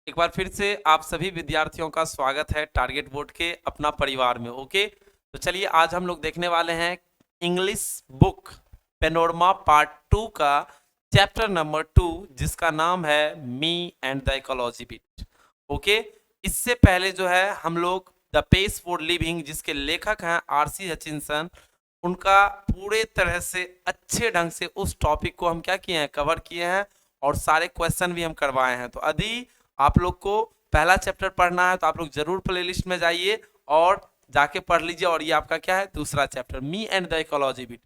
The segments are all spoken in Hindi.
एक बार फिर से आप सभी विद्यार्थियों का स्वागत है टारगेट बोर्ड के अपना परिवार में। ओके, तो चलिए आज हम लोग देखने वाले हैं इंग्लिश बुक पेनोरमा पार्ट 2 का चैप्टर नंबर 2, जिसका नाम है me and the ecology bit. Okay, इससे पहले जो है हम लोग द पेस फॉर लिविंग, जिसके लेखक हैं आरसी हचिंसन, उनका पूरे तरह से अच्छे ढंग से उस टॉपिक को हम क्या किए हैं, कवर किए हैं और सारे क्वेश्चन भी हम करवाए हैं। तो यदि आप लोग को पहला चैप्टर पढ़ना है तो आप लोग जरूर प्लेलिस्ट में जाइए और जाके पढ़ लीजिए। और ये आपका क्या है, दूसरा chapter me and the ecology bit.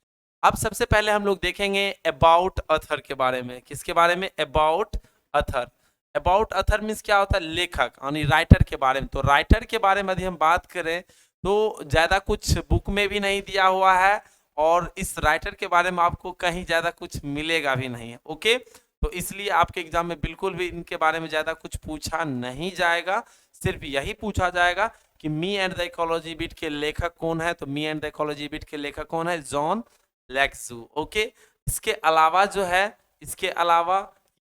अब सबसे पहले हम लोग देखेंगे अबाउट अथर के बारे में। किसके बारे में? About author. About author means क्या होता है, लेखक यानी राइटर के बारे में। तो राइटर के बारे में यदि हम बात करें तो ज़्यादा कुछ बुक में भी नहीं दिया हुआ है और इस राइटर के बारे में आपको कहीं ज़्यादा कुछ मिलेगा भी नहीं है। ओके, तो इसलिए आपके एग्जाम में बिल्कुल भी इनके बारे में ज़्यादा कुछ पूछा नहीं जाएगा। सिर्फ यही पूछा जाएगा कि me and the ecology bit के लेखक कौन है। तो me and the ecology bit के लेखक कौन है? जॉन लेक्सू। ओके, इसके अलावा जो है, इसके अलावा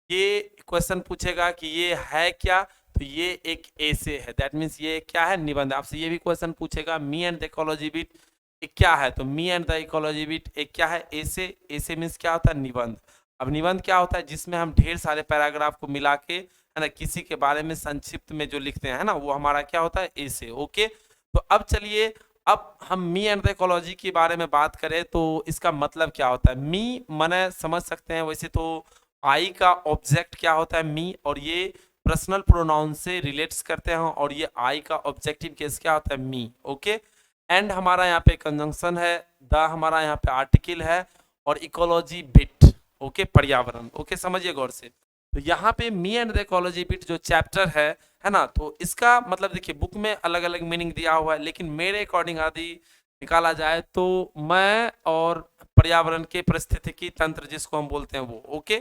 ये क्वेश्चन पूछेगा कि ये है क्या, तो ये एक एसे है। दैट मीन्स ये क्या है? निबंध। आपसे ये भी क्वेश्चन पूछेगा me and the ecology bit एक क्या है, तो me and the ecology bit एक क्या है? एसे। एसे मीन्स क्या होता है? निबंध। अब निबंध क्या होता है? जिसमें हम ढेर सारे पैराग्राफ को मिला के, है ना, किसी के बारे में संक्षिप्त में जो लिखते हैं ना, वो हमारा क्या होता है? एसे। ओके, तो अब चलिए, अब हम मी एंड द इकोलॉजी के बारे में बात करें तो इसका मतलब क्या होता है। मी माने समझ सकते हैं वैसे तो आई का ऑब्जेक्ट क्या होता है? मी। और ये पर्सनल प्रोनाउन से रिलेट्स करते हैं और ये आई का ऑब्जेक्टिव केस क्या होता है? मी। ओके, एंड हमारा यहाँ पे कंजंक्शन है, द हमारा यहाँ पे आर्टिकल है और इकोलॉजी बिट, ओके, पर्यावरण। ओके, समझिए गौर से। तो यहाँ पे me and the ecology bit जो चैप्टर है ना, तो इसका मतलब देखिए बुक में अलग अलग मीनिंग दिया हुआ है, लेकिन मेरे अकॉर्डिंग यदि निकाला जाए तो मैं और पर्यावरण के पारिस्थितिकी तंत्र जिसको हम बोलते हैं वो। ओके,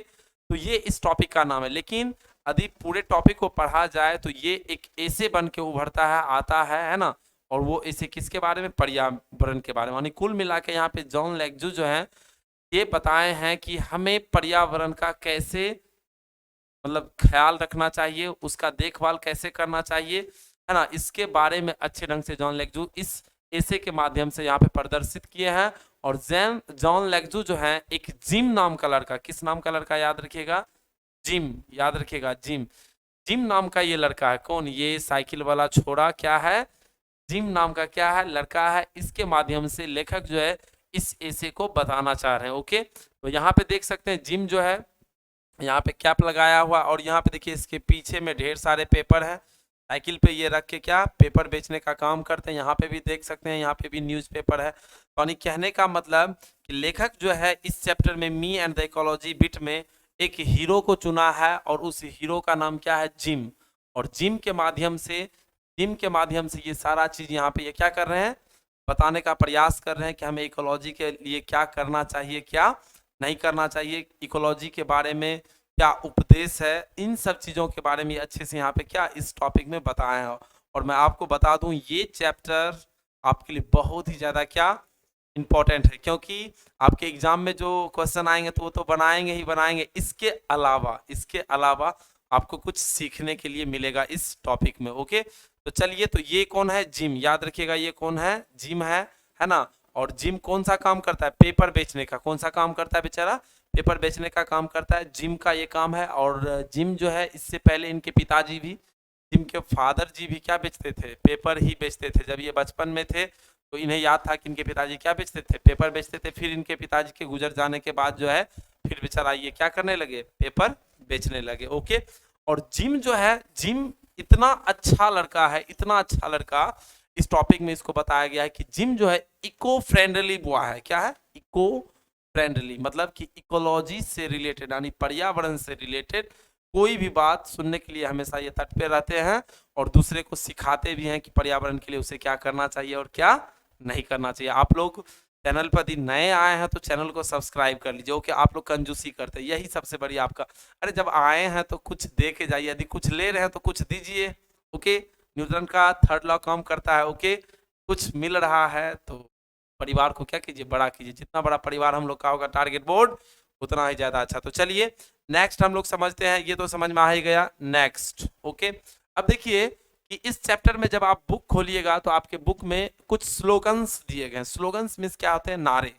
तो ये इस टॉपिक का नाम है। लेकिन यदि पूरे टॉपिक को पढ़ा जाए तो ये एक ऐसे बन के उभरता है, आता है ना। और वो ऐसे किसके बारे में? पर्यावरण के बारे में। यानी कुल मिला के यहाँ पे जॉन लेक्जू जो है ये बताए हैं कि हमें पर्यावरण का कैसे मतलब ख्याल रखना चाहिए, उसका देखभाल कैसे करना चाहिए, है ना, इसके बारे में अच्छे ढंग से जॉन लेक्जू इस ऐसे के माध्यम से यहाँ पे प्रदर्शित किए हैं। और जॉन लेक्जू जो है एक जिम नाम का लड़का, किस नाम का लड़का? याद रखिएगा, जिम। याद रखिएगा, जिम। जिम नाम का ये लड़का है। कौन? ये साइकिल वाला छोरा क्या है? जिम नाम का क्या है? लड़का है। इसके माध्यम से लेखक जो है इस ऐसे को बताना चाह रहे हैं। ओके, तो यहाँ पे देख सकते हैं जिम जो है यहाँ पे कैप लगाया हुआ और यहाँ पे देखिए इसके पीछे में ढेर सारे पेपर है। साइकिल पे ये रख के क्या पेपर बेचने का काम करते हैं। यहाँ पे भी देख सकते हैं, यहाँ पे भी न्यूज़पेपर है। यानी कहने का मतलब कि लेखक जो है इस चैप्टर में me and the ecology bit में एक हीरो को चुना है और उस हीरो का नाम क्या है? जिम। और जिम के माध्यम से ये सारा चीज़ यहाँ पे ये क्या कर रहे हैं? बताने का प्रयास कर रहे हैं कि हमें इकोलॉजी के लिए क्या करना चाहिए, क्या नहीं करना चाहिए, इकोलॉजी के बारे में क्या उपदेश है, इन सब चीज़ों के बारे में अच्छे से यहाँ पे क्या इस टॉपिक में बताया है। और मैं आपको बता दूं ये चैप्टर आपके लिए बहुत ही ज़्यादा क्या इम्पोर्टेंट है, क्योंकि आपके एग्जाम में जो क्वेश्चन आएंगे तो वो तो बनाएंगे ही बनाएंगे। इसके अलावा आपको कुछ सीखने के लिए मिलेगा इस टॉपिक में। ओके, तो चलिए, तो ये कौन है? जिम। याद रखिएगा ये कौन है? जिम है ना। और जिम कौन सा काम करता है? पेपर बेचने का। कौन सा काम करता है बेचारा? पेपर बेचने का काम करता है। जिम का ये काम है। और जिम जो है इससे पहले इनके पिताजी भी, जिम के फादर जी भी क्या बेचते थे? पेपर ही बेचते थे। जब ये बचपन में थे तो इन्हें याद था कि इनके पिताजी क्या बेचते थे? पेपर बेचते थे। फिर इनके पिताजी के गुजर जाने के बाद जो है फिर बेचारा ये क्या करने लगे? पेपर बेचने लगे। ओके, और जिम जो है, जिम इतना अच्छा लड़का है, इतना अच्छा लड़का, इस टॉपिक में इसको बताया गया है कि जिम जो है इको फ्रेंडली बुआ है। क्या है? इको फ्रेंडली, मतलब कि इकोलॉजी से रिलेटेड यानी पर्यावरण से रिलेटेड कोई भी बात सुनने के लिए हमेशा ये तट पे रहते हैं और दूसरे को सिखाते भी हैं कि पर्यावरण के लिए उसे क्या करना चाहिए और क्या नहीं करना चाहिए। आप लोग चैनल पर यदि नए आए हैं तो चैनल को सब्सक्राइब कर लीजिए। ओके, आप लोग कंजूसी करते हैं, यही सबसे बड़ी आपका। अरे जब आए हैं तो कुछ दे के जाइए, यदि कुछ ले रहे हैं तो कुछ दीजिए। ओके, न्यूटन का थर्ड लॉ काम करता है। ओके, कुछ मिल रहा है तो परिवार को क्या कीजिए? बड़ा कीजिए। जितना बड़ा परिवार हम लोग का होगा टारगेट बोर्ड, उतना ही ज़्यादा अच्छा। तो चलिए, नेक्स्ट हम लोग समझते हैं, ये तो समझ में आ ही गया। नेक्स्ट ओके, अब देखिए कि इस चैप्टर में जब आप बुक खोलिएगा तो आपके बुक में कुछ स्लोगन्स दिए गए हैं। स्लोगन्स मीन्स क्या होते हैं? नारे।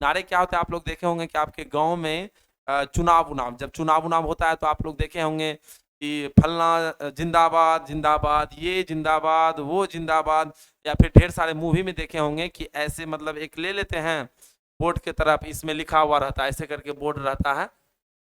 नारे क्या होते हैं? आप लोग देखे होंगे कि आपके गांव में चुनाव उनाव, जब चुनाव उनाव होता है तो आप लोग देखे होंगे कि फलना जिंदाबाद जिंदाबाद, ये जिंदाबाद वो जिंदाबाद, या फिर ढेर सारे मूवी में देखे होंगे कि ऐसे मतलब एक ले लेते हैं बोर्ड के तरफ, इसमें लिखा हुआ रहता है, ऐसे करके बोर्ड रहता है,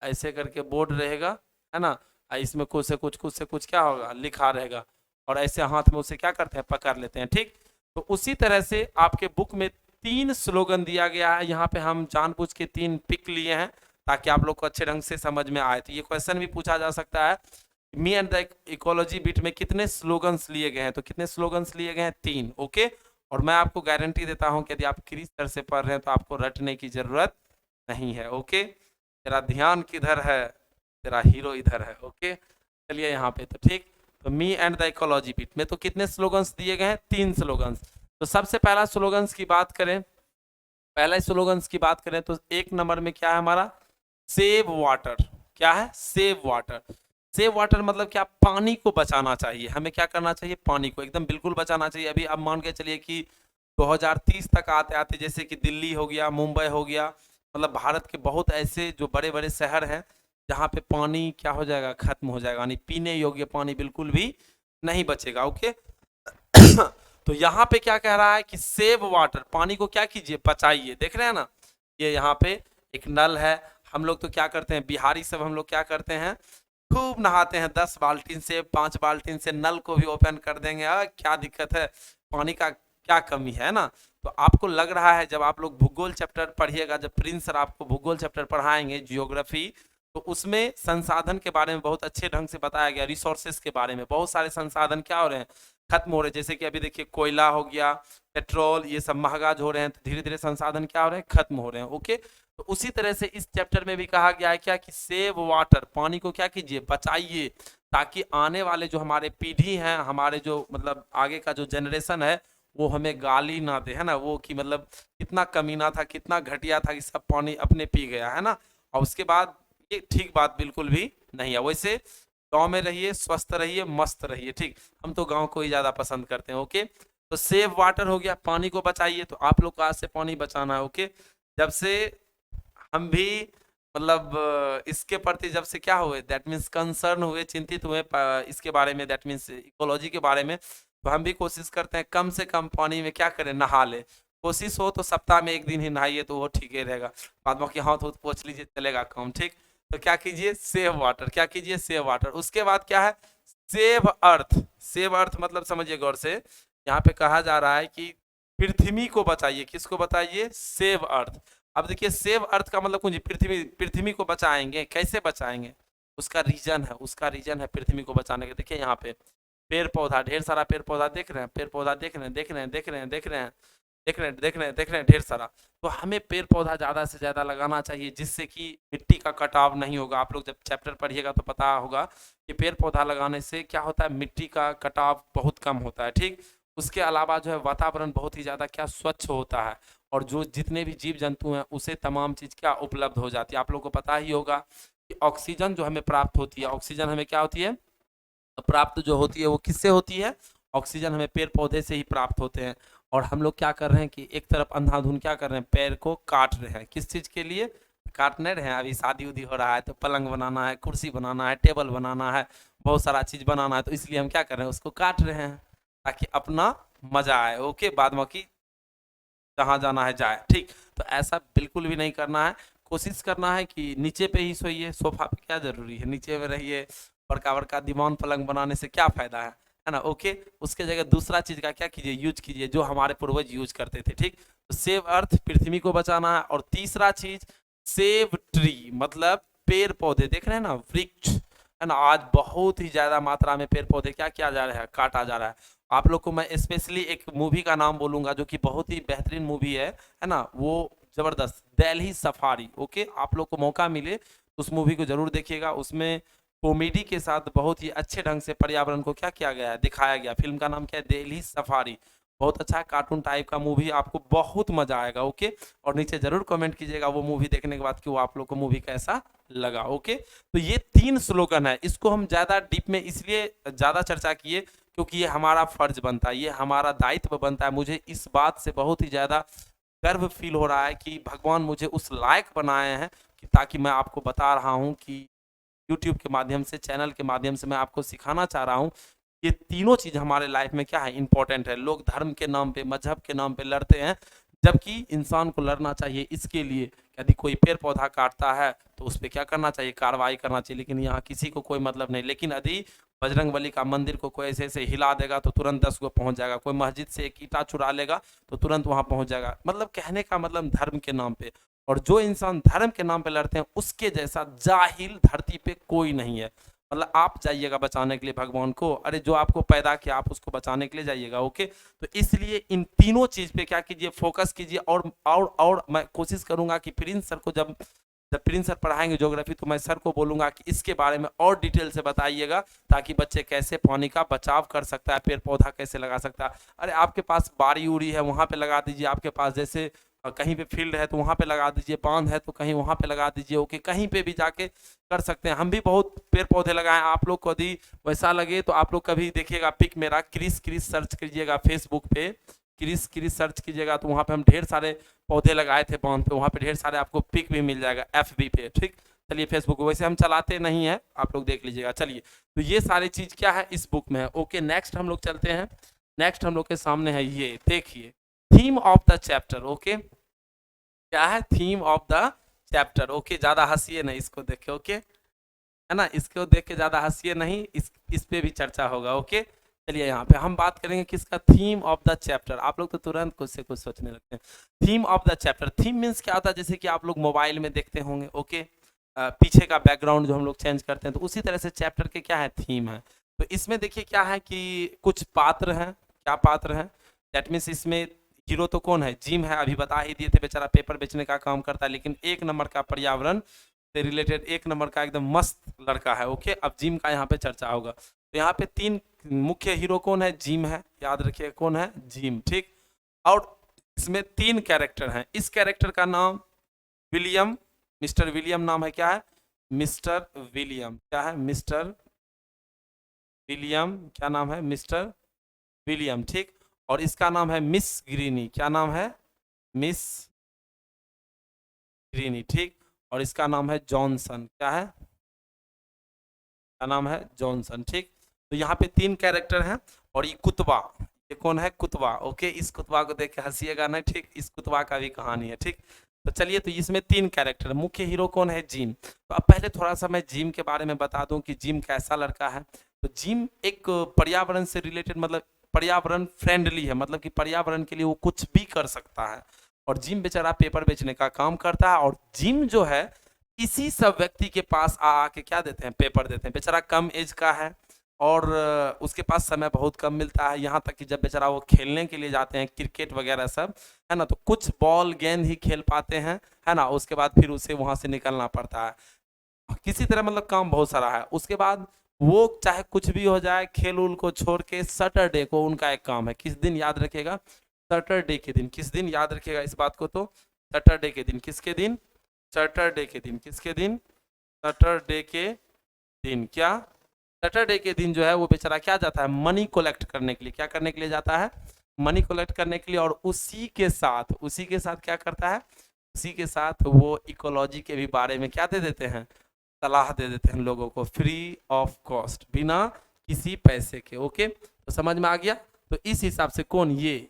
ऐसे करके बोर्ड रहेगा, है ना, इसमें कुछ से कुछ क्या होगा, लिखा रहेगा, और ऐसे हाथ में उसे क्या करते हैं, पकड़ लेते हैं। ठीक, तो उसी तरह से आपके बुक में 3 स्लोगन दिया गया है। यहाँ पे हम जानबूझ के 3 पिक लिए हैं ताकि आप लोग को अच्छे ढंग से समझ में आए। तो ये क्वेश्चन भी पूछा जा सकता है, me and the ecology bit में कितने स्लोगन्स लिए गए हैं? तो कितने स्लोगन्स लिए गए हैं? 3। ओके, और मैं आपको गारंटी देता हूं कि यदि आप किस तरह से पढ़ रहे हैं तो आपको रटने की जरूरत नहीं है। ओके, तेरा ध्यान किधर है, तेरा हीरो इधर है। ओके, चलिए यहाँ पे तो ठीक, तो me and the ecology bit में तो कितने स्लोगन्स दिए गए हैं? 3 स्लोगन्स। तो सबसे पहला स्लोगन्स की बात करें, पहले स्लोगन्स की बात करें तो 1 नंबर में क्या है हमारा? Save water. क्या है? Save water. सेव वाटर मतलब क्या? पानी को बचाना चाहिए। हमें क्या करना चाहिए? पानी को एकदम बिल्कुल बचाना चाहिए। अभी अब मान के चलिए कि 2030 तक आते आते जैसे कि दिल्ली हो गया, मुंबई हो गया, मतलब भारत के बहुत ऐसे जो बड़े बड़े शहर हैं जहाँ पे पानी क्या हो जाएगा? खत्म हो जाएगा, यानी पीने योग्य पानी बिल्कुल भी नहीं बचेगा। ओके तो यहाँ पे क्या कह रहा है कि सेव वाटर, पानी को क्या कीजिए? बचाइए। देख रहे हैं ना, ये यहाँ पे एक नल है। हम लोग तो क्या करते हैं, बिहारी सब हम लोग क्या करते हैं, खूब नहाते हैं, 10 बाल्टीन से 5 बाल्टीन से, नल को भी ओपन कर देंगे। क्या दिक्कत है, पानी का क्या कमी है ना। तो आपको लग रहा है जब आप लोग भूगोल चैप्टर पढ़िएगा, जब प्रिंस सर आपको भूगोल चैप्टर पढ़ाएंगे, जियोग्राफी, तो उसमें संसाधन के बारे में बहुत अच्छे ढंग से बताया गया, रिसोर्सेस के बारे में। बहुत सारे संसाधन क्या हो रहे हैं? खत्म हो रहे हैं। जैसे कि अभी देखिए कोयला हो गया, पेट्रोल, ये सब महंगा हो रहे हैं, तो धीरे धीरे संसाधन क्या हो रहे हैं? खत्म हो रहे हैं। ओके, तो उसी तरह से इस चैप्टर में भी कहा गया है क्या कि सेव वाटर, पानी को क्या कीजिए? बचाइए, ताकि आने वाले जो हमारे पीढ़ी हैं, हमारे जो मतलब आगे का जो जनरेशन है, वो हमें गाली ना दे, है ना, वो कि मतलब कितना कमीना था, कितना घटिया था कि सब पानी अपने पी गया, है ना। और उसके बाद ये ठीक बात बिल्कुल भी नहीं है। वैसे गांव में रहिए, स्वस्थ रहिए, मस्त रहिए। ठीक, हम तो गांव को ही ज्यादा पसंद करते हैं। ओके, तो सेव वाटर हो गया, पानी को बचाइए। तो आप लोग को आज से पानी बचाना है। ओके, जब से हम भी मतलब इसके प्रति जब से क्या हुए, दैट मीन्स कंसर्न हुए, चिंतित हुए इसके बारे में, दैट मीन्स इकोलॉजी के बारे में, तो हम भी कोशिश करते हैं कम से कम पानी में क्या करें, नहा ले। कोशिश हो तो सप्ताह में 1 दिन ही नहाइए तो वो ठीक ही रहेगा। बाद बाकी हाथ हाथ पोछ लीजिए, चलेगा काम। ठीक, तो क्या कीजिए? Save water. क्या कीजिए? Save water. उसके बाद क्या है? Save earth. सेव अर्थ मतलब समझिए गौर से, यहाँ पे कहा जा रहा है कि पृथ्वी को बचाइए। किसको बताइए? Save earth. अब देखिए सेव अर्थ का मतलब कुछ, पृथ्वी, पृथ्वी को बचाएंगे। कैसे बचाएंगे? उसका रीजन है, उसका रीजन है पृथ्वी को बचाने का। देखिए यहाँ पे पेड़ पौधा, ढेर सारा पेड़ पौधा देख रहे हैं, पेड़ पौधा देख रहे हैं, देख रहे हैं, देख रहे हैं, देख रहे हैं, देख रहे हैं, देख रहे हैं, देख रहे हैं, ढेर सारा। तो हमें पेड़ पौधा ज्यादा से ज्यादा लगाना चाहिए, जिससे कि मिट्टी का कटाव नहीं होगा। आप लोग जब चैप्टर पढ़िएगा तो पता होगा कि पेड़ पौधा लगाने से क्या होता है, मिट्टी का कटाव बहुत कम होता है। ठीक, उसके अलावा जो है वातावरण बहुत ही ज्यादा क्या स्वच्छ होता है, और जो जितने भी जीव जंतु हैं उसे तमाम चीज क्या उपलब्ध हो जाती है। आप लोग को पता ही होगा कि ऑक्सीजन जो हमें प्राप्त होती है, ऑक्सीजन हमें क्या होती है प्राप्त, जो होती है वो किससे होती है? ऑक्सीजन हमें पेड़ पौधे से ही प्राप्त होते हैं। और हम लोग क्या कर रहे हैं कि एक तरफ अंधाधुन क्या कर रहे हैं, पेड़ को काट रहे हैं। किस चीज के लिए काट नहीं रहे हैं? अभी शादी उदी हो रहा है तो पलंग बनाना है, कुर्सी बनाना है, टेबल बनाना है, बहुत सारा चीज बनाना है, तो इसलिए हम क्या कर रहे हैं, उसको काट रहे हैं ताकि अपना मजा आए। ओके, बाद बाकी जहाँ जाना है जाए। ठीक, तो ऐसा बिल्कुल भी नहीं करना है। कोशिश करना है कि नीचे पे ही सोइए, सोफा पे क्या जरूरी है, नीचे में रहिए। बड़का बड़का दीवान पलंग बनाने से क्या फायदा है ना। ओके, उसके जगह दूसरा चीज का क्या कीजिए, यूज कीजिए, जो हमारे पूर्वज यूज करते थे। ठीक, तो सेव अर्थ, पृथ्वी को बचाना है। और तीसरा चीज सेव ट्री, मतलब पेड़ पौधे। देख रहे हैं ना, वृक्ष, है ना, आज बहुत ही ज्यादा मात्रा में पेड़ पौधे क्या किया जा रहा है, काटा जा रहा है। आप लोग को मैं स्पेशली एक मूवी का नाम बोलूंगा जो कि बहुत ही बेहतरीन मूवी है ना, वो जबरदस्त, दिल्ली सफारी। ओके, आप लोग को मौका मिले तो उस मूवी को जरूर देखिएगा। उसमें कॉमेडी के साथ बहुत ही अच्छे ढंग से पर्यावरण को क्या किया गया है, दिखाया गया। फिल्म का नाम क्या है? दिल्ली सफारी। बहुत अच्छा कार्टून टाइप का मूवी, आपको बहुत मजा आएगा। ओके, और नीचे जरूर कमेंट कीजिएगा वो मूवी देखने के बाद कि वो आप लोग को मूवी कैसा लगा। ओके, तो ये 3 स्लोगन है, इसको हम ज्यादा डीप में इसलिए ज्यादा चर्चा किए क्योंकि ये हमारा फर्ज बनता है, ये हमारा दायित्व बनता है। मुझे इस बात से बहुत ही ज्यादा गर्व फील हो रहा है कि भगवान मुझे उस लायक बनाए हैं कि ताकि मैं आपको बता रहा हूँ कि यूट्यूब के माध्यम से, चैनल के माध्यम से मैं आपको सिखाना चाह रहा हूँ ये तीनों चीज हमारे लाइफ में क्या है, इंपॉर्टेंट है। लोग धर्म के नाम पे, मजहब के नाम पे लड़ते हैं, जबकि इंसान को लड़ना चाहिए इसके लिए यदि कोई पेड़ पौधा काटता है तो उस पर क्या करना चाहिए, कार्रवाई करना चाहिए। लेकिन यहाँ किसी को कोई मतलब नहीं। लेकिन यदि बजरंग बली का मंदिर को कोई ऐसे ऐसे हिला देगा तो तुरंत 10 को पहुंच जाएगा, कोई मस्जिद से एक ईटा चुरा लेगा तो तुरंत वहां पहुंच जाएगा। मतलब कहने का मतलब धर्म के नाम पे, और जो इंसान धर्म के नाम पे लड़ते हैं उसके जैसा जाहिल धरती पे कोई नहीं है। मतलब आप जाइएगा बचाने के लिए भगवान को, अरे जो आपको पैदा किया आप उसको बचाने के लिए जाइएगा। ओके, तो इसलिए इन तीनों चीज पे क्या कीजिए, फोकस कीजिए। और मैं कोशिश करूंगा कि प्रिंस सर को जब प्रिंस सर पढ़ाएंगे ज्योग्राफी तो मैं सर को बोलूंगा कि इसके बारे में और डिटेल से बताइएगा, ताकि बच्चे कैसे पानी का बचाव कर सकता है, पेड़ पौधा कैसे लगा सकता है। अरे आपके पास बाड़ी उड़ी है वहां पे लगा दीजिए, आपके पास जैसे कहीं पे फील्ड है तो वहां पे लगा दीजिए, बांध है तो कहीं वहां पे लगा दीजिए। ओके, कहीं पे भी जाके कर सकते हैं। हम भी बहुत पेड़ पौधे लगाए, आप लोग को यदि वैसा लगे तो आप लोग कभी देखिएगा पिक मेरा, क्रिस क्रिस सर्च कीजिएगा फेसबुक पे, क्रिस क्रिस सर्च कीजिएगा तो वहां पे हम ढेर सारे पौधे लगाए थे बांध पे, वहां पे ढेर सारे आपको पिक भी मिल जाएगा FB पे। ठीक, चलिए फेसबुक वैसे हम चलाते नहीं है, आप लोग देख लीजिएगा। चलिए, तो ये सारी चीज क्या है इस बुक में है। ओके, नेक्स्ट हम लोग चलते हैं। नेक्स्ट हम लोग के सामने है, ये देखिए theme of the chapter. Okay, क्या है theme of the chapter. Okay, ज्यादा हंसिए नहीं इसको देख के, ओके है ना, इसको देख के ज्यादा हंसिए नहीं, इस पे भी चर्चा होगा। ओके, चलिए यहाँ पे हम बात करेंगे किसका, थीम ऑफ द चैप्टर। आप लोग तो तुरंत कुछ से कुछ सोचने लगते हैं। Theme of the chapter, theme means क्या होता है, जैसे कि आप लोग मोबाइल में देखते होंगे। ओके, पीछे का बैकग्राउंड जो हम लोग चेंज करते हैं, तो उसी तरह से चैप्टर के क्या है, थीम है। तो इसमें देखिए क्या है कि कुछ पात्र हैं, क्या पात्र हैं, दैट मीन्स इसमें हीरो तो कौन है, जिम है, अभी बता ही दिए थे, बेचारा पेपर बेचने का काम करता है, लेकिन 1 नंबर का पर्यावरण से रिलेटेड 1 नंबर का एकदम मस्त लड़का है। ओके, अब जिम का यहाँ पे चर्चा होगा। तो यहाँ पे 3 मुख्य हीरो कौन है, जिम है, याद रखिए कौन है, जिम। ठीक, और इसमें 3 कैरेक्टर हैं। इस कैरेक्टर का नाम विलियम, मिस्टर विलियम नाम है, क्या है, मिस्टर विलियम, क्या है, मिस्टर विलियम, क्या नाम है, मिस्टर विलियम। ठीक, और इसका नाम है मिस ग्रीनी, क्या नाम है, मिस ग्रीनी। ठीक, और इसका नाम है जॉनसन, क्या है, क्या नाम है, जॉनसन। ठीक, तो यहाँ पे 3 कैरेक्टर हैं। और ये कुतबा, ये कौन है, कुतबा। ओके, इस कुतबा को देख के हंसिएगा नहीं। ठीक, इस कुतबा का भी कहानी है। ठीक, तो चलिए, तो इसमें 3 कैरेक्टर, मुख्य हीरो कौन है, जिम। तो अब पहले थोड़ा सा मैं जिम के बारे में बता दूं कि जिम कैसा लड़का है। तो जिम एक पर्यावरण से रिलेटेड, मतलब पर्यावरण फ्रेंडली है, मतलब कि पर्यावरण के लिए वो कुछ भी कर सकता है। और जिम बेचारा पेपर बेचने का काम करता है, और जिम जो है इसी सब व्यक्ति के पास आके क्या देते हैं, पेपर देते हैं। बेचारा कम एज का है और उसके पास समय बहुत कम मिलता है, यहाँ तक कि जब बेचारा वो खेलने के लिए जाते हैं क्रिकेट वगैरह सब, है ना, तो कुछ बॉल गेंद ही खेल पाते हैं, है ना, उसके बाद फिर उसे वहां से निकलना पड़ता है किसी तरह, मतलब काम बहुत सारा है। उसके बाद वो चाहे कुछ भी हो जाए, खेल उल को छोड़ के सैटरडे को उनका एक काम है, किस दिन याद रखेगा, सैटरडे के दिन। किस दिन याद रखेगा इस बात को, तो सैटरडे के दिन। किसके दिन, सैटरडे के दिन। किसके दिन, सैटरडे के दिन। क्या, सैटरडे के दिन जो है वो बेचारा क्या जाता है, मनी कलेक्ट करने के लिए। क्या करने के लिए जाता है, मनी कलेक्ट करने के लिए। और उसी के साथ क्या करता है, उसी के साथ वो इकोलॉजी के भी बारे में क्या दे देते हैं, सलाह दे देते हैं लोगों को, फ्री ऑफ कॉस्ट, बिना किसी पैसे के। ओके, तो समझ में आ गया। तो इस हिसाब से कौन, ये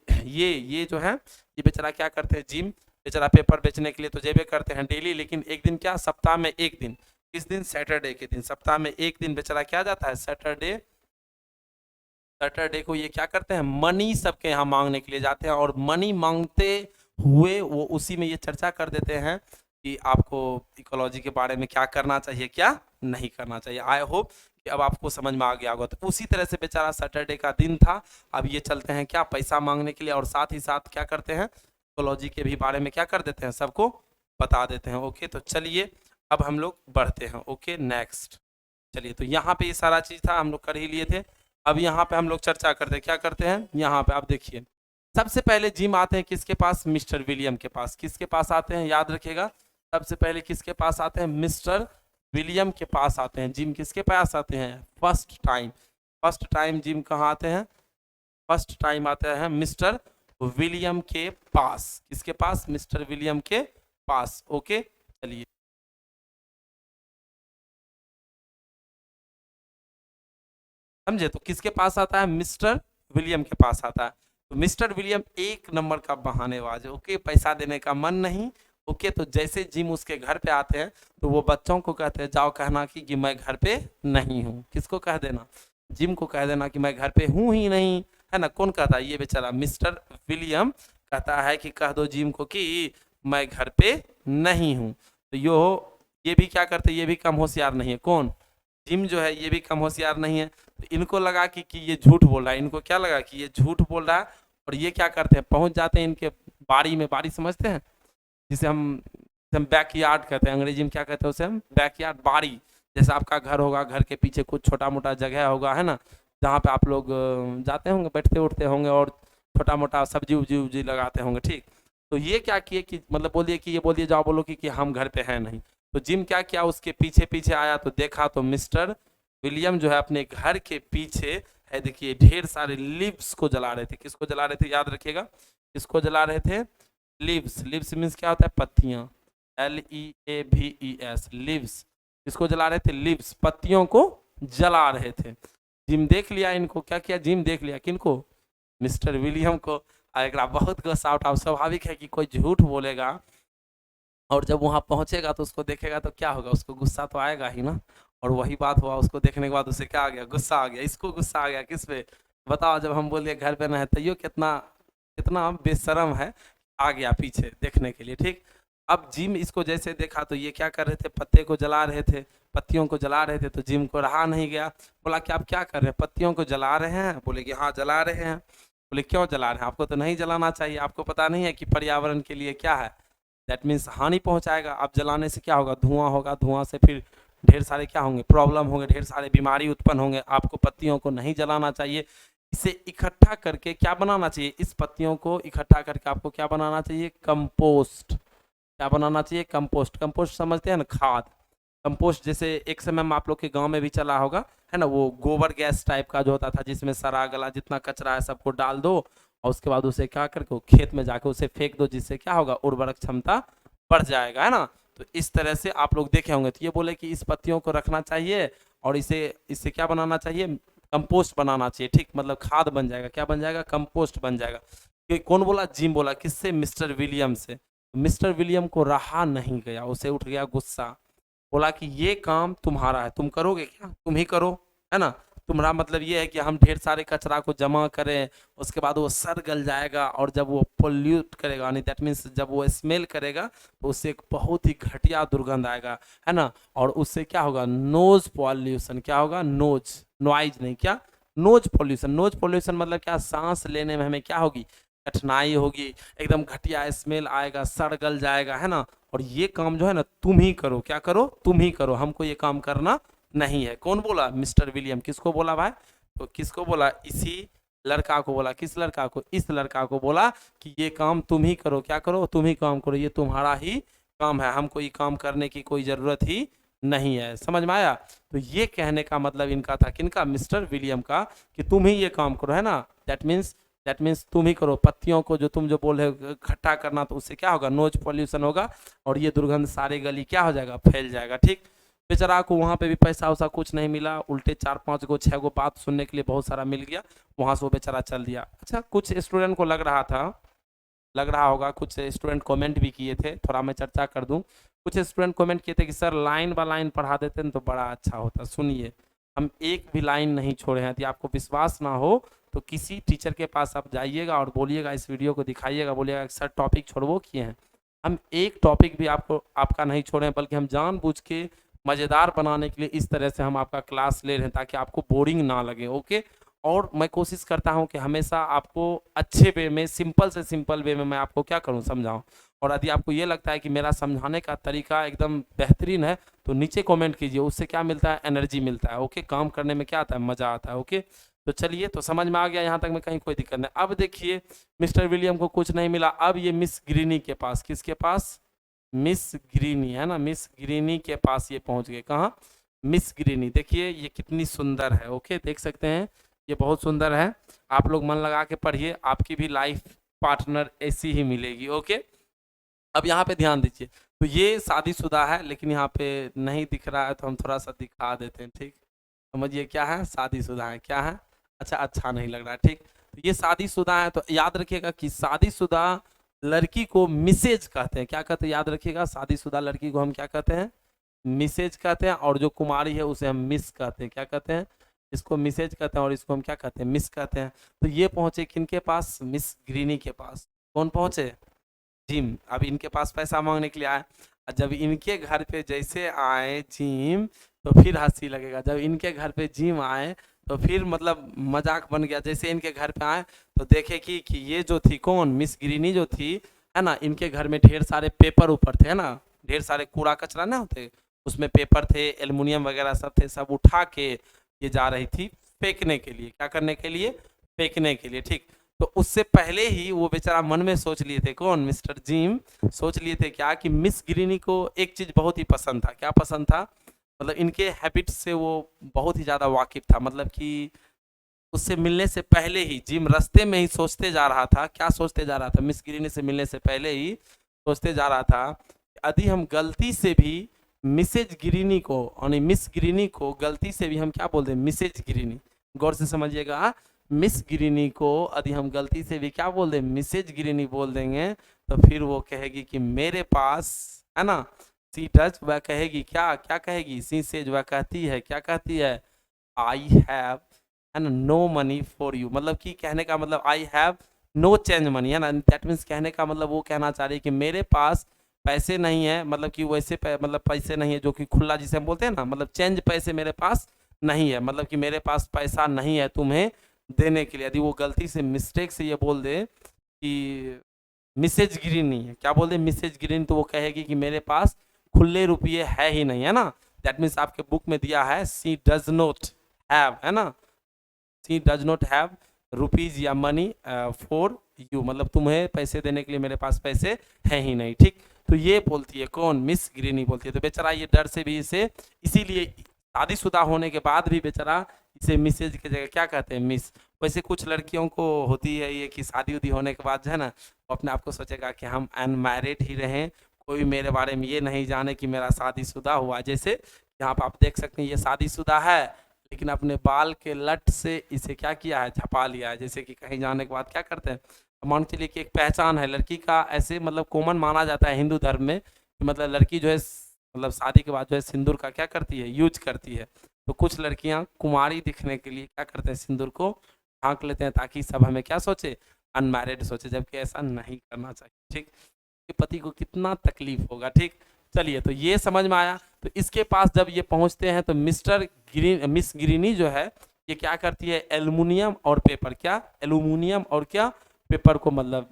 जो है, ये बेचारा क्या करते हैं, जिम बेचारा पेपर बेचने के लिए तो जेबे करते हैं डेली, लेकिन एक दिन क्या, सप्ताह में एक दिन। किस दिन, सैटरडे के दिन। सप्ताह में एक दिन बेचारा क्या जाता है, सैटरडे को ये क्या करते हैं, मनी सबके यहाँ मांगने के लिए जाते हैं। और मनी मांगते हुए वो उसी में ये चर्चा कर देते हैं कि आपको इकोलॉजी के बारे में क्या करना चाहिए, क्या नहीं करना चाहिए। आई होप कि अब आपको समझ में आ गया होगा। तो उसी तरह से बेचारा सैटरडे का दिन था। अब ये चलते हैं क्या, पैसा मांगने के लिए, और साथ ही साथ क्या करते हैं, इकोलॉजी के भी बारे में क्या कर देते हैं, सबको बता देते हैं। ओके, तो चलिए अब हम लोग बढ़ते हैं। Okay, next. चलिए, तो यहाँ पे ये सारा चीज था, हम लोग कर ही लिए थे। अब यहाँ पे हम लोग चर्चा करते हैं, क्या करते हैं, यहाँ पे आप देखिए सबसे पहले जिम आते हैं किसके पास? मिस्टर विलियम के पास। किसके पास आते हैं? याद रखिएगा, सबसे पहले किसके पास आते हैं? मिस्टर विलियम के पास आते हैं। जिम किसके पास आते हैं? First time. First time gym कहाँ आते हैं? फर्स्ट टाइम आते हैं मिस्टर विलियम के पास। किसके पास? मिस्टर विलियम के पास। ओके, चलिए समझे, तो किसके पास आता है? मिस्टर विलियम के पास आता है। तो मिस्टर विलियम एक नंबर का बहानेबाज है। ओके, पैसा देने का मन नहीं। ओके, तो जैसे जिम उसके घर पे आते हैं तो वो बच्चों को कहते हैं जाओ कहना कि मैं घर पे नहीं हूँ। किसको कह देना? जिम को कह देना कि मैं घर पे हूँ ही नहीं, है ना। कौन कहता है? ये बेचारा मिस्टर विलियम कहता है कि कह दो जिम को कि मैं घर पे नहीं हूँ। तो ये भी क्या करते? ये भी कम होशियार नहीं है। कौन? जिम जो है ये भी कम होशियार नहीं है। तो इनको लगा कि ये झूठ बोल रहा है। इनको क्या लगा कि ये झूठ बोल रहा है। और ये क्या करते हैं? पहुंच जाते हैं इनके बाड़ी में। बाड़ी समझते हैं? जिसे हम बैकयार्ड कहते हैं। अंग्रेजी में क्या कहते हैं उसे? हम बैकयार्ड, बाड़ी। जैसे आपका घर होगा, घर के पीछे कुछ छोटा मोटा जगह होगा, है ना, जहाँ पे आप लोग जाते होंगे, बैठते उठते होंगे और छोटा मोटा सब्जी उब्जी लगाते होंगे। ठीक, तो ये क्या किए कि मतलब बोलिए कि ये बोलिए जाओ बोलो कि हम घर पे हैं नहीं। तो जिम क्या किया? उसके पीछे पीछे आया तो देखा तो मिस्टर विलियम जो है अपने घर के पीछे है, देखिए ढेर सारे लीव्स को जला रहे थे। किसको जला रहे थे? याद रखिएगा, किसको जला रहे थे? लीव्स। लीव्स मीन्स क्या होता है? पत्तियां। LEAVES, leaves. किसको जला रहे थे? लीव्स, पत्तियों को जला रहे थे। जिम देख लिया इनको। क्या किया? जिम देख लिया किनको? मिस्टर विलियम को। एक बहुत गुस्सा उठा। स्वाभाविक है कि कोई झूठ बोलेगा और जब वहां पहुंचेगा तो उसको देखेगा तो क्या होगा? उसको गुस्सा तो आएगा ही ना। और वही बात हुआ, उसको देखने के बाद उसे क्या आ गया? गुस्सा आ गया। इसको गुस्सा आ गया किस पे? बताओ, जब हम बोलिए घर पे ना है, तैयो कितना कितना बेशरम है, आ गया पीछे देखने के लिए। ठीक, अब जिम इसको जैसे देखा तो ये क्या कर रहे थे? पत्ते को जला रहे थे, पत्तियों को जला रहे थे। तो जिम को रहा नहीं गया, बोला कि आप क्या कर रहे हैं? पत्तियों को जला रहे हैं? बोले कि हाँ जला रहे हैं। बोले क्यों जला रहे हैं? आपको तो नहीं जलाना चाहिए, आपको पता नहीं है कि पर्यावरण के लिए क्या है, दैट मीन्स हानि पहुंचाएगा। अब जलाने से क्या होगा? धुआं होगा, धुआं से फिर ढेर सारे क्या होंगे? प्रॉब्लम होंगे, ढेर सारे बीमारी उत्पन्न होंगे। आपको पत्तियों को नहीं जलाना चाहिए। इसे इकट्ठा करके क्या बनाना चाहिए? इस पत्तियों को इकट्ठा करके आपको क्या बनाना चाहिए? कंपोस्ट। क्या बनाना चाहिए? कंपोस्ट। कंपोस्ट समझते हैं ना? खाद। कंपोस्ट जैसे एक समय में आप लोग के गांव में भी चला होगा, है ना, वो गोबर गैस टाइप का जो होता था, जिसमें सरा गला जितना कचरा है सबको डाल दो और उसके बाद उसे क्या करके खेत में जाके उसे फेंक दो, जिससे क्या होगा? उर्वरक क्षमता बढ़ जाएगा, है ना। तो इस तरह से आप लोग देखे होंगे। तो ये बोले कि इस पत्तियों को रखना चाहिए और इसे इससे क्या बनाना चाहिए? कंपोस्ट बनाना चाहिए। ठीक, मतलब खाद बन जाएगा। क्या बन जाएगा? कंपोस्ट बन जाएगा। कि कौन बोला? जिम बोला। किससे? मिस्टर विलियम से। मिस्टर विलियम को रहा नहीं गया, उसे उठ गया गुस्सा। बोला कि ये काम तुम्हारा है, तुम करोगे क्या? तुम ही करो, है ना। तुम्हारा मतलब ये है कि हम ढेर सारे कचरा को जमा करें, उसके बाद वो सड़ गल जाएगा और जब वो पोल्यूट करेगा, यानी दैट मीन्स जब वो स्मेल करेगा तो उससे एक बहुत ही घटिया दुर्गंध आएगा, है ना। और उससे क्या होगा? Noise pollution. क्या होगा? नोज, नॉइज नहीं, क्या? Knows pollution. नोज पॉल्यूशन मतलब क्या? सांस लेने में हमें क्या होगी? कठिनाई होगी, एकदम घटिया स्मेल आएगा, सड़ गल जाएगा, है ना। और ये काम जो है ना तुम ही करो। क्या करो? तुम ही करो, हमको ये काम करना नहीं है। कौन बोला? Mister William. किसको बोला भाई? तो किसको बोला? इसी लड़का को बोला। किस लड़का को? इस लड़का को बोला कि ये काम तुम ही करो। क्या करो? तुम ही काम करो, ये तुम्हारा ही काम है, हमको ये काम करने की कोई जरूरत ही नहीं है। समझ में आया? तो ये कहने का मतलब इनका था, किनका? मिस्टर विलियम का, कि तुम ही ये काम करो, है ना। दैट मीन्स तुम ही करो। पत्तियों को जो तुम जो बोल रहे हो इकट्ठा करना, तो उससे क्या होगा? नोज पॉल्यूशन होगा और ये दुर्गंध सारे गली क्या हो जाएगा? फैल जाएगा। ठीक, बेचारा को वहाँ पे भी पैसा वैसा कुछ नहीं मिला, उल्टे 4-5 गो 6 गो बात सुनने के लिए बहुत सारा मिल गया, वहाँ से वो बेचारा चल दिया। अच्छा, कुछ स्टूडेंट को लग रहा होगा, कुछ स्टूडेंट कमेंट भी किए थे, थोड़ा मैं चर्चा कर दूं। कुछ स्टूडेंट कमेंट किए थे कि सर लाइन बाय लाइन पढ़ा देते तो बड़ा अच्छा होता। सुनिए, हम एक भी लाइन नहीं छोड़े हैं। यदि आपको विश्वास ना हो तो किसी टीचर के पास आप जाइएगा और बोलिएगा, इस वीडियो को दिखाइएगा, बोलिएगा सर टॉपिक छोड़वो किए हैं। हम एक टॉपिक भी आपका नहीं छोड़े हैं, बल्कि हम जानबूझ के मज़ेदार बनाने के लिए इस तरह से हम आपका क्लास ले रहे हैं ताकि आपको बोरिंग ना लगे। ओके, और मैं कोशिश करता हूं कि हमेशा आपको अच्छे वे में, सिंपल से सिंपल वे में मैं आपको क्या करूं? समझाऊं। और यदि आपको ये लगता है कि मेरा समझाने का तरीका एकदम बेहतरीन है तो नीचे कमेंट कीजिए, उससे क्या मिलता है? एनर्जी मिलता है। ओके, काम करने में क्या आता है? मज़ा आता है। ओके, तो चलिए, तो समझ में आ गया यहाँ तक में, कहीं कोई दिक्कत नहीं। अब देखिए मिस्टर विलियम को कुछ नहीं मिला, अब ये मिस ग्रीनी के पास, किसके पास, मिस ग्रीनी है ना, मिस ग्रीनी के पास ये पहुंच गए। कहाँ, मिस ग्रीनी। देखिए ये कितनी सुंदर है, ओके, देख सकते हैं ये बहुत सुंदर है। आप लोग मन लगा के पढ़िए, आपकी भी लाइफ पार्टनर ऐसी ही मिलेगी, ओके। अब यहाँ पे ध्यान दीजिए, तो ये शादीशुदा है, लेकिन यहाँ पे नहीं दिख रहा है तो हम थोड़ा सा दिखा देते हैं, ठीक। समझिए क्या है, शादीशुदा है, क्या है, अच्छा नहीं लग रहा है, ठीक। तो ये शादीशुदा है, तो याद रखिएगा कि शादीशुदा लड़की को मिसेज कहते हैं। क्या कहते हैं, याद रखिएगा, शादीशुदा लड़की को हम क्या कहते हैं, मिसेज कहते हैं, और जो कुमारी है उसे हम मिस कहते हैं। क्या कहते हैं, इसको मिसेज कहते हैं और इसको हम क्या कहते हैं, मिस कहते हैं। तो ये पहुंचे किनके पास, मिस ग्रीनी के पास। कौन पहुंचे, जिम। अब इनके पास पैसा मांगने के लिए आए, और जब इनके घर पे जैसे आए जिम, तो फिर हंसी लगेगा। जब इनके घर पे जिम आए तो फिर मतलब मजाक बन गया। जैसे इनके घर पे आए तो देखे कि ये जो थी कौन, मिस ग्रीनी जो थी, है ना, इनके घर में ढेर सारे पेपर ऊपर थे, है ना, ढेर सारे कूड़ा कचरा ना होते, उसमें पेपर थे, एल्युमिनियम वगैरह सब थे, सब उठा के ये जा रही थी फेंकने के लिए। क्या करने के लिए, फेंकने के लिए, ठीक। तो उससे पहले ही वो बेचारा मन में सोच लिए थे, कौन, मिस्टर जिम, सोच लिए थे क्या, कि मिस ग्रीनी को एक चीज बहुत ही पसंद था। क्या पसंद था, मतलब इनके हैबिट्स से वो बहुत ही ज्यादा वाकिफ था। मतलब कि उससे मिलने से पहले ही जिम रास्ते में ही सोचते जा रहा था, क्या सोचते जा रहा था, मिस ग्रीनी से मिलने से पहले ही सोचते जा रहा था, यदि हम गलती से भी मिसेज ग्रीनी को, यानी मिस ग्रीनी को गलती से भी हम क्या बोल दें, मिसेज ग्रीनी, गौर से समझिएगा, मिस ग्रीनी को यदि हम गलती से भी क्या बोल दें, मिसेज ग्रीनी बोल देंगे, तो फिर वो कहेगी कि मेरे पास, है ना, सी डज, वह कहेगी क्या, क्या कहेगी, सी सेज, वह कहती है, क्या कहती है, आई हैव, है ना, नो मनी फॉर यू। मतलब कि कहने का मतलब I have no change money, है ना, दैट मीन्स कहने का मतलब वो कहना चाह रही है कि मेरे पास पैसे नहीं है, मतलब कि वैसे मतलब पैसे नहीं है जो कि खुला जिसे हम बोलते हैं ना, मतलब चेंज पैसे मेरे पास नहीं है, मतलब कि मेरे पास पैसा नहीं है तुम्हें देने के लिए। यदि वो गलती से मिस्टेक से ये बोल दे कि मिसेज ग्रीन नहीं है, क्या बोल दे, मिसेज ग्रीन, तो वो कहेगी कि मेरे पास खुले रुपये है ही नहीं, है ना। दैट मीन्स आपके बुक में दिया है सी डज नॉट हैव, है ना, सी डज नॉट हैव रुपीज या मनी फॉर यू, मतलब तुम्हें पैसे देने के लिए मेरे पास पैसे हैं ही नहीं, ठीक। तो ये बोलती है कौन, मिस ग्रीनी बोलती है। तो बेचारा ये डर से भी इसे, इसीलिए शादीशुदा होने के बाद भी बेचारा इसे मिसेज की जगह क्या कहते हैं, मिस। वैसे कुछ लड़कियों को होती है ये कि शादी उदी होने के बाद जो है ना, वो अपने आप को सोचेगा कि हम अनमैरिड ही रहें, कोई मेरे बारे में ये नहीं जाने कि मेरा शादीशुदा हुआ। जैसे यहाँ पर आप देख सकते हैं ये शादीशुदा है, लेकिन अपने बाल के लट से इसे क्या किया है, छपा लिया है। जैसे कि कहीं जाने के बाद क्या करते हैं, मान के चलिए कि एक पहचान है लड़की का, ऐसे मतलब कॉमन माना जाता है हिंदू धर्म में कि मतलब लड़की जो है मतलब शादी के बाद जो है सिंदूर का क्या करती है, यूज करती है। तो कुछ लड़कियां कुमारी दिखने के लिए क्या करते हैं, सिंदूर को ढांक लेते हैं, ताकि सब हमें क्या सोचे, अनमैरिड सोचे, जबकि ऐसा नहीं करना चाहिए, ठीक। कि पति को कितना तकलीफ होगा, ठीक। चलिए, तो ये समझ में आया। तो इसके पास जब ये पहुंचते हैं तो मिस ग्रीनी जो है ये क्या करती है, एल्युमिनियम और पेपर, क्या, एल्युमिनियम और क्या, पेपर को मतलब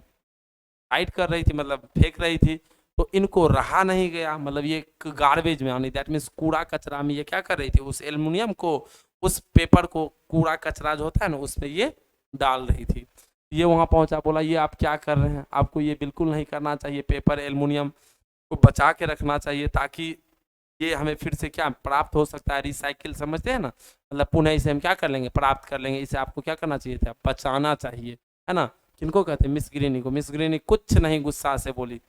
हाइड कर रही थी, मतलब फेंक रही थी। तो इनको रहा नहीं गया, मतलब ये गार्बेज में, यानी दैट मीन्स कूड़ा कचरा में ये क्या कर रही थी, उस एल्युमिनियम को, उस पेपर को, कूड़ा कचरा जो होता है ना उसमें ये डाल रही थी। ये वहां पहुंचा, बोला ये आप क्या कर रहे हैं, आपको ये बिल्कुल नहीं करना चाहिए, पेपर एल्युमिनियम को बचा के रखना चाहिए, ताकि ये हमें फिर से क्या प्राप्त हो सकता है, रिसाइकिल, समझते हैं ना, मतलब पुनः इसे हम क्या कर लेंगे, प्राप्त कर लेंगे, इसे आपको क्या करना चाहिए था, बचाना चाहिए, है ना। किनको कहते हैं, मिस ग्रीनी को। मिस ग्रीनी कुछ नहीं गुस्सा से बोली।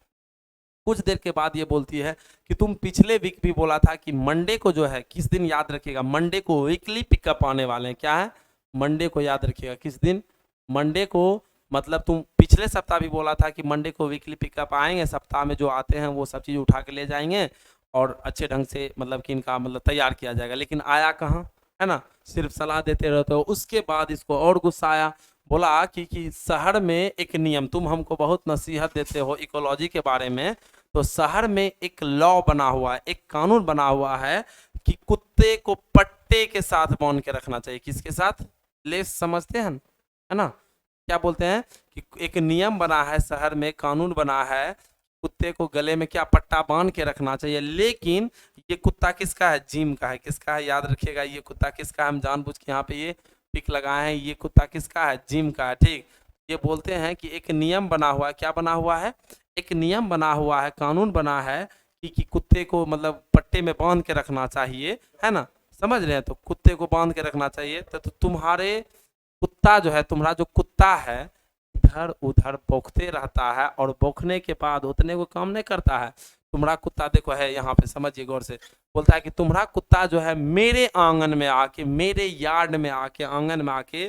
कुछ देर के बाद ये बोलती है कि तुम पिछले वीक भी बोला था कि मंडे को जो है, किस दिन याद रखिएगा, मंडे को वीकली पिकअप आने वाले हैं। क्या है, मंडे को याद रखिएगा, किस दिन, मंडे को। मतलब तुम पिछले सप्ताह भी बोला था कि मंडे को वीकली पिकअप आएंगे, सप्ताह में जो आते हैं वो सब चीज़ उठा के ले जाएंगे और अच्छे ढंग से मतलब कि इनका मतलब तैयार किया जाएगा। लेकिन आया कहाँ, है ना, सिर्फ सलाह देते रहते हो। उसके बाद इसको और गुस्सा आया, बोला कि शहर में एक नियम, तुम हमको बहुत नसीहत देते हो इकोलॉजी के बारे में, तो शहर में एक लॉ बना हुआ है, एक कानून बना हुआ है कि कुत्ते को पट्टे के साथ बांध के रखना चाहिए। किसके साथ, लेस, समझते हैं, है ना, क्या बोलते हैं कि एक नियम बना है शहर में, कानून बना है, कुत्ते को गले में क्या पट्टा बांध के रखना चाहिए। लेकिन ये कुत्ता किसका है, जिम का है। किसका है, याद रखिएगा, ये कुत्ता किसका है, हम जानबूझ के यहाँ पे ये पिक लगाए हैं, ये कुत्ता किसका है, जिम का है, ठीक। ये बोलते हैं कि एक नियम बना हुआ है, क्या बना हुआ है, एक नियम बना हुआ है, कानून बना है कि कुत्ते को मतलब पट्टे में बांध के रखना चाहिए, है ना, समझ रहे हैं, तो कुत्ते को बांध के रखना चाहिए। तो तुम्हारे कुत्ता जो है, तुम्हारा जो कुत्ता है इधर उधर भौंकते रहता है और भौंकने के बाद उतने को काम नहीं करता है। तुम्हारा कुत्ता देखो है यहाँ पे, समझिए गौर से, बोलता है कि तुम्हारा कुत्ता जो है मेरे आंगन में आके, मेरे यार्ड में आके, आंगन में आके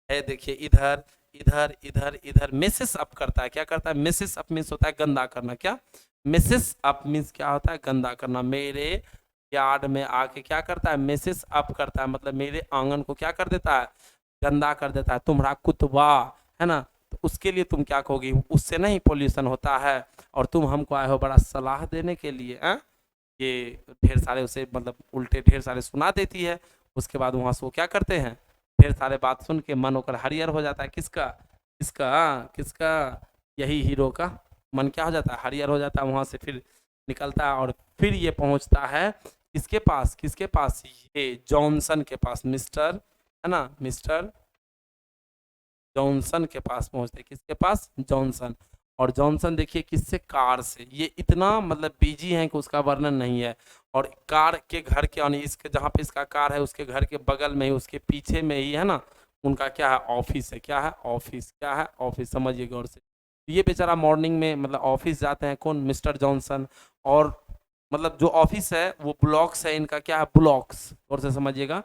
है, देखिए इधर इधर इधर इधर मेसेस अप करता है। क्या करता है, मेसेस अप मीन्स होता है गंदा करना। क्या मेसेस अप मीन्स क्या होता है, गंदा करना। मेरे यार्ड में आके क्या करता है, मेसेस अप करता है, मतलब मेरे आंगन को क्या कर देता है, गंदा कर देता है, तुम्हारा कुतवा, है ना। तो उसके लिए तुम क्या कहोगी, उससे नहीं पोल्यूशन होता है, और तुम हमको आए हो बड़ा सलाह देने के लिए, ये ढेर सारे उसे मतलब उल्टे ढेर सारे सुना देती है। उसके बाद वहाँ से वो क्या करते हैं, ढेर सारे बात सुन के मन होकर हरियर हो जाता है। किसका, किसका, किसका, यही हीरो का मन क्या हो जाता है, हरियर हो जाता है। वहाँ से फिर निकलता है और फिर ये पहुँचता है किसके पास, किसके पास, ये जॉनसन के पास, मिस्टर, है ना, मिस्टर जॉनसन के पास पहुंचते, किसके पास, जॉनसन। और जॉनसन देखिए किससे, कार से। ये इतना मतलब बिजी है कि उसका वर्णन नहीं है। और कार के घर के यानी इसके जहाँ पे इसका कार है उसके घर के बगल में ही, उसके पीछे में ही, है ना, उनका क्या है, ऑफिस है। क्या है, ऑफिस, क्या है, ऑफिस, समझिए गौर से। ये बेचारा मॉर्निंग में मतलब ऑफिस जाते हैं, कौन, मिस्टर जॉनसन। और मतलब जो ऑफिस है वो ब्लॉक्स है, इनका क्या है, ब्लॉक्स, गौर से समझिएगा,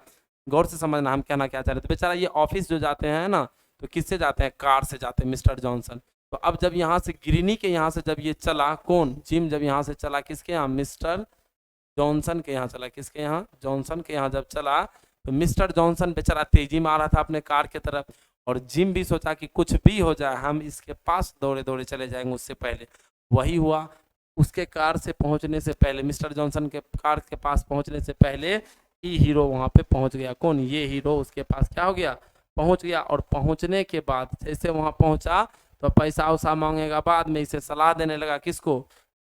गौर से समझना हम कहना क्या चाह रहे थे। बेचारा ये ऑफिस जो जाते हैं ना, तो किससे जाते हैं, कार से जाते हैं, मिस्टर जॉनसन। तो अब जब यहाँ से गिरनी के यहाँ से जब ये चला, कौन, जिम, जब यहाँ से चला किसके यहाँ, मिस्टर जॉनसन के यहाँ चला, किसके यहाँ, जॉनसन के यहाँ जब चला, तो मिस्टर जॉनसन बेचारा तेजी में आ रहा था अपने कार के तरफ, और जिम भी सोचा कि कुछ भी हो जाए हम इसके पास दौड़े दौड़े चले जाएंगे उससे पहले। वही हुआ, उसके कार से पहुंचने से पहले, मिस्टर जॉनसन के कार के पास पहुंचने से पहले ही हीरो वहां पे पहुंच गया। कौन, ये हीरो उसके पास क्या हो गया, पहुंच गया। और पहुंचने के बाद जैसे वहां पहुंचा तो पैसा उसा मांगेगा, बाद में इसे सलाह देने लगा, किसको,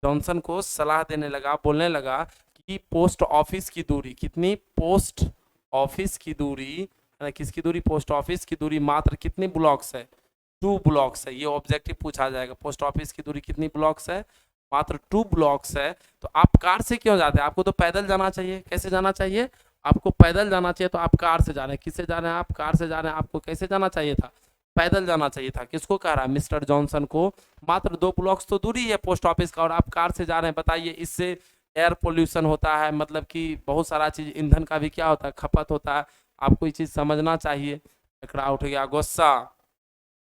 जॉनसन को सलाह देने लगा, बोलने लगा कि पोस्ट ऑफिस की दूरी कितनी, पोस्ट ऑफिस की दूरी, किसकी दूरी, पोस्ट ऑफिस की दूरी मात्र कितनी ब्लॉक्स है, 2 ब्लॉक्स है। ये ऑब्जेक्टिव पूछा जाएगा, पोस्ट ऑफिस की दूरी कितनी ब्लॉक्स है, मात्र 2 ब्लॉक्स है। तो आप कार से क्यों जाते हैं, आपको तो पैदल जाना चाहिए। कैसे जाना चाहिए, आपको पैदल जाना चाहिए, तो आप कार से जा रहे हैं। किससे जा रहे हैं, आप कार से जा रहे हैं, आपको कैसे जाना चाहिए था, पैदल जाना चाहिए था। किसको कह रहा है, मिस्टर जॉनसन को। मात्र 2 ब्लॉक्स तो दूरी है पोस्ट ऑफिस का, और आप कार से जा रहे हैं। बताइए, इससे एयर पोल्यूशन होता है, मतलब कि बहुत सारा चीज, ईंधन का भी क्या होता है, खपत होता है। आपको ये चीज समझना चाहिए। एकड़ा उठ गया गुस्सा,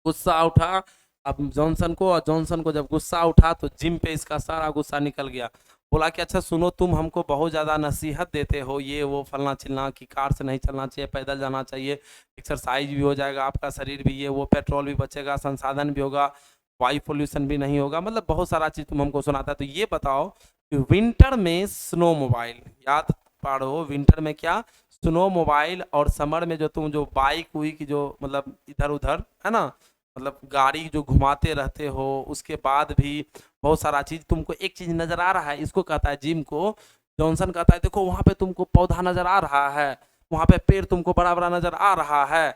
गुस्सा उठा अब जॉनसन को, और जॉनसन को जब गुस्सा उठा तो जिम पे इसका सारा गुस्सा निकल गया। बोला कि अच्छा सुनो, तुम हमको बहुत ज़्यादा नसीहत देते हो, ये वो फलना चिलना, कि कार से नहीं चलना चाहिए, पैदल जाना चाहिए, एक्सरसाइज भी हो जाएगा, आपका शरीर भी, ये वो, पेट्रोल भी बचेगा, संसाधन भी होगा, वायु पोल्यूशन भी नहीं होगा, मतलब बहुत सारा चीज़ तुम हमको सुनाता है। तो ये बताओ कि विंटर में स्नो मोबाइल, याद पढ़ो, विंटर में क्या, स्नो मोबाइल, और समर में जो तुम जो बाइक हुई की जो मतलब इधर उधर, है ना, मतलब गाड़ी जो घुमाते रहते हो, उसके बाद भी बहुत सारा चीज तुमको, एक चीज नजर आ रहा है, इसको कहता है, जिम को, जॉनसन कहता है देखो वहां पे तुमको पौधा नजर आ रहा है, वहां पे पेड़ तुमको बड़ा बड़ा नजर आ रहा है।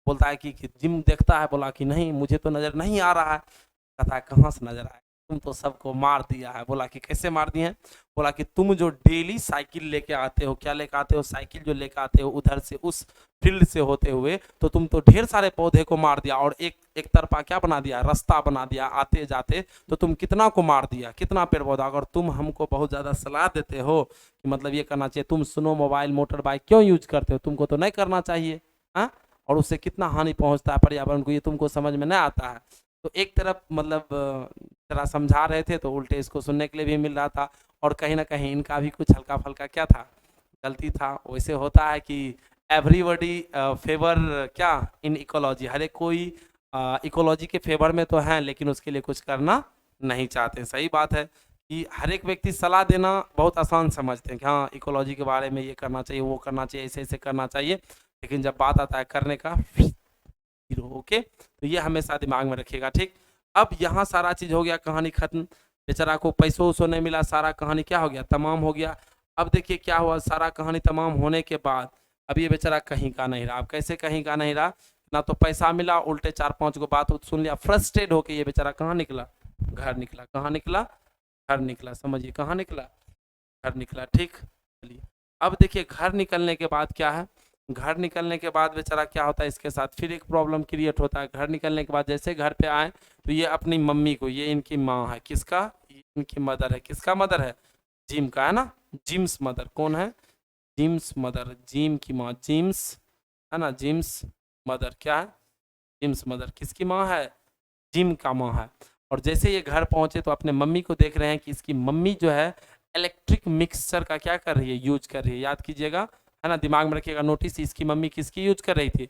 बोलता है कि जिम देखता है, बोला कि नहीं मुझे तो नजर नहीं आ रहा है। कहता है कहाँ से नजर आए, तुम तो सबको मार दिया है। बोला कि कैसे मार दिए हैं, बोला कि तुम जो डेली साइकिल लेके आते हो, क्या लेके आते हो, साइकिल जो लेके आते हो उधर से, उस फील्ड से होते हुए, तो तुम तो ढेर सारे पौधे को मार दिया, और एक तरफा क्या बना दिया, रास्ता बना दिया आते जाते, तो तुम कितना को मार दिया, कितना पेड़ पौधा। अगर तुम हमको बहुत ज़्यादा सलाह देते हो कि मतलब ये करना चाहिए, तुम स्नो मोबाइल मोटर बाइक क्यों यूज करते हो, तुमको तो नहीं करना चाहिए, हाँ, और उससे कितना हानि पहुंचता है पर्यावरण को, ये तुमको समझ में नहीं आता है। तो एक तरफ मतलब जरा समझा रहे थे, तो उल्टे इसको सुनने के लिए भी मिल रहा था, और कहीं ना कहीं इनका भी कुछ हल्का फल्का क्या था, गलती था। वैसे होता है कि एवरीबॉडी फेवर क्या, इन इकोलॉजी, हर एक कोई इकोलॉजी के फेवर में तो हैं, लेकिन उसके लिए कुछ करना नहीं चाहते। सही बात है कि हर एक व्यक्ति सलाह देना बहुत आसान समझते हैं कि हाँ इकोलॉजी के बारे में ये करना चाहिए, वो करना चाहिए, ऐसे ऐसे करना चाहिए, लेकिन जब बात आता है करने का, जीरो। ओके, तो ये हमेशा दिमाग में रखिएगा, ठीक। अब यहाँ सारा चीज हो गया, कहानी खत्म, बेचारा को पैसों वैसों नहीं मिला, सारा कहानी क्या हो गया, तमाम हो गया। अब देखिए क्या हुआ, सारा कहानी तमाम होने के बाद अब ये बेचारा कहीं का नहीं रहा। अब कैसे कहीं का नहीं रहा, ना तो पैसा मिला, उल्टे 4-5 को बात सुन लिया, फ्रस्ट्रेट होके ये बेचारा कहाँ निकला, घर निकला। कहाँ निकला, घर निकला। समझिए कहाँ निकला, घर निकला। ठीक, चलिए अब देखिए घर निकलने के बाद क्या है, घर निकलने के बाद बेचारा क्या होता है, इसके साथ फिर एक प्रॉब्लम क्रिएट होता है। घर निकलने के बाद जैसे घर पे आए तो ये अपनी मम्मी को, ये इनकी माँ है, किसका, ये इनकी मदर है, किसका मदर है, जिम का है ना, जिम्स मदर। कौन है, जिम्स मदर, जिम की माँ, जिम्स है ना, जिम्स मदर क्या है, जिम्स मदर किसकी माँ है, जिम का माँ है। और जैसे ये घर पहुंचे तो अपने मम्मी को देख रहे हैं कि इसकी मम्मी जो है इलेक्ट्रिक मिक्सचर का क्या कर रही है, यूज कर रही है। याद कीजिएगा, है ना, दिमाग में रखिएगा नोटिस, इसकी मम्मी किसकी यूज कर रही थी,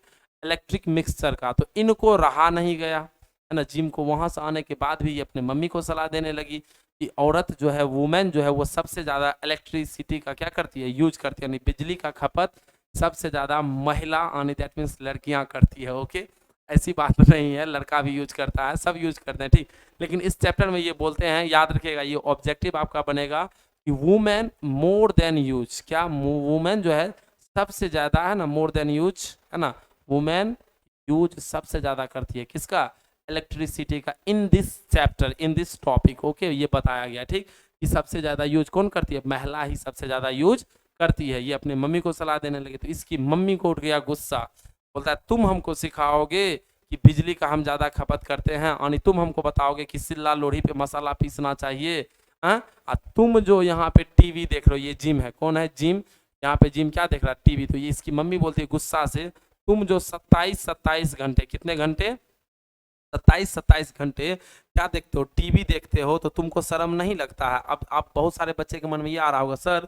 इलेक्ट्रिक मिक्सचर का। तो इनको रहा नहीं गया, है ना, जिम को। वहां से आने के बाद भी ये अपने मम्मी को सलाह देने लगी कि औरत जो है, वुमेन जो है, वो सबसे ज़्यादा इलेक्ट्रिसिटी का क्या करती है, यूज करती है, यानी बिजली का खपत सबसे ज़्यादा महिला, यानी दैट मीन्स लड़कियां करती है। ओके, ऐसी बात नहीं है, लड़का भी यूज करता है, सब यूज करते हैं। ठीक, लेकिन इस चैप्टर में ये बोलते हैं, याद रखिएगा, ये ऑब्जेक्टिव आपका बनेगा कि वुमेन मोर देन यूज, क्या वुमेन जो है सबसे ज़्यादा, है ना, मोर देन यूज, है ना, वुमेन यूज सबसे ज़्यादा करती है, किसका, इलेक्ट्रिसिटी का, in this chapter, in this topic. Okay, ये बताया गया, ठीक, कि सबसे ज़्यादा यूज कौन करती है, महिला ही सबसे ज़्यादा यूज करती है। ये अपने मम्मी को सलाह देने लगे तो इसकी मम्मी को उठ गया गुस्सा, बोलता है तुम हमको सिखाओगे कि बिजली का हम ज़्यादा खपत करते हैं, और तुम हमको बताओगे कि सिल्ला लोढ़ी पे मसाला पीसना चाहिए, हाँ, तुम जो यहाँ पे टीवी देख रहे हो, ये जिम है, कौन है, जिम, यहाँ पे जिम क्या देख रहा है, टीवी। तो ये इसकी मम्मी बोलती है गुस्सा से, तुम जो 27 घंटे, कितने घंटे, 27 घंटे क्या देखते हो, टीवी देखते हो, तो तुमको शर्म नहीं लगता है। अब आप, बहुत सारे बच्चे के मन में ये आ रहा होगा, सर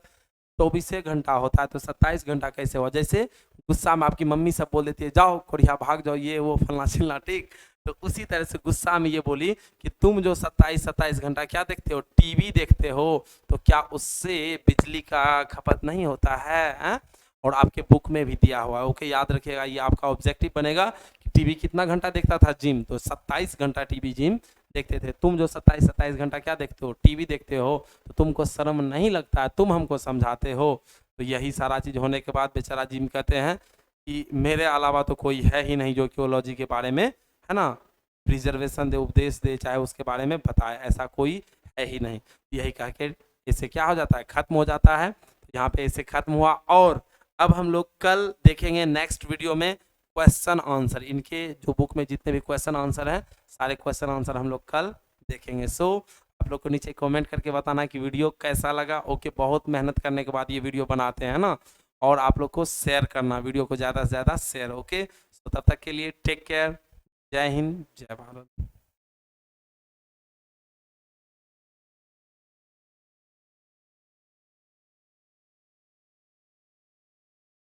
24 घंटा होता है तो 27 घंटा कैसे हुआ। जैसे गुस्सा में आपकी मम्मी सब बोल देती है जाओ कोरिया भाग जाओ, ये वो फलना चिलना, ठीक, तो उसी तरह से गुस्सा में ये बोली कि तुम जो 27 घंटा क्या देखते हो, टीवी देखते हो, तो क्या उससे बिजली का खपत नहीं होता है? और आपके बुक में भी दिया हुआ है। ओके, याद रखिएगा, ये आपका ऑब्जेक्टिव बनेगा कि टीवी कितना घंटा देखता था जिम, तो 27 घंटा टीवी जिम देखते थे। तुम जो 27 घंटा क्या देखते हो, टीवी देखते हो, तो तुमको शर्म नहीं लगता है, तुम हमको समझाते हो। तो यही सारा चीज़ होने के बाद बेचारा जिम कहते हैं कि मेरे अलावा तो कोई है ही नहीं जो इकोलॉजी के बारे में, है ना, प्रिजर्वेशन दे, उपदेश दे, चाहे उसके बारे में बताए, ऐसा कोई है ही नहीं। यही कह के इससे क्या हो जाता है, खत्म हो जाता है। तो यहाँ पे इसे खत्म हुआ। और अब हम लोग कल देखेंगे नेक्स्ट वीडियो में क्वेश्चन आंसर, इनके जो बुक में जितने भी क्वेश्चन आंसर हैं, सारे क्वेश्चन आंसर हम लोग कल देखेंगे। सो आप लोग को नीचे कमेंट करके बताना कि वीडियो कैसा लगा। ओके, बहुत मेहनत करने के बाद ये वीडियो बनाते हैं ना, और आप लोग को शेयर करना, वीडियो को ज़्यादा से ज़्यादा शेयर। ओके, तो तब तक के लिए टेक केयर, जय हिंद, जय भारत।